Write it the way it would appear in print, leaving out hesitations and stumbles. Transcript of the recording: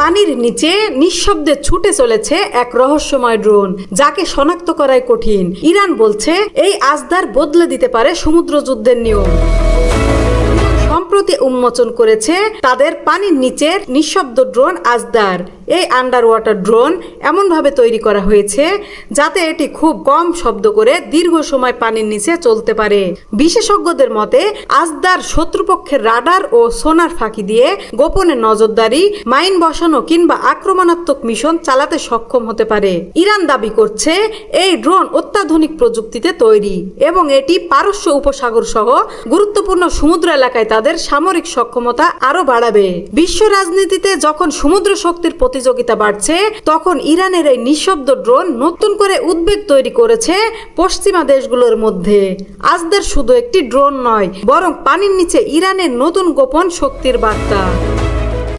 পানির নিচে নিঃশব্দে ছুটে চলেছে এক রহস্যময় ড্রোন, যাকে শনাক্ত করাই কঠিন। ইরান বলছে এই আজদার বদলে দিতে পারে সমুদ্র যুদ্ধের নিয়ম। সম্প্রতি উন্মোচন করেছে তাদের পানির নিচের নিঃশব্দ ড্রোন আজদার। এই আন্ডার ওয়াটার ড্রোন এমনভাবে তৈরি করা হয়েছে যাতে এটি খুব কম শব্দ করে দীর্ঘ সময় পানির নিচে চলতে পারে। বিশেষজ্ঞদের মতে আজদার শত্রুপক্ষের রাডার ও সোনার ফাঁকি দিয়ে গোপনে নজরদারি, মাইন বসানো কিংবা আক্রমণাত্মক মিশন চালাতে সক্ষম হতে পারে। ইরান দাবি করছে এই ড্রোন অত্যাধুনিক প্রযুক্তিতে তৈরি এবং এটি পারস্য উপসাগর সহ গুরুত্বপূর্ণ সমুদ্র এলাকায় তাদের সামরিক সক্ষমতা আরো বাড়াবে। বিশ্ব রাজনীতিতে যখন সমুদ্র শক্তির প্রতিযোগিতা বাড়ছে, তখন ইরানের এই নিঃশব্দ ড্রোন নতুন করে উদ্বেগ তৈরি করেছে পশ্চিমা দেশগুলোর মধ্যে। আজদার শুধু একটি ড্রোন নয়, বরং পানির নিচে ইরানের নতুন গোপন শক্তির বার্তা।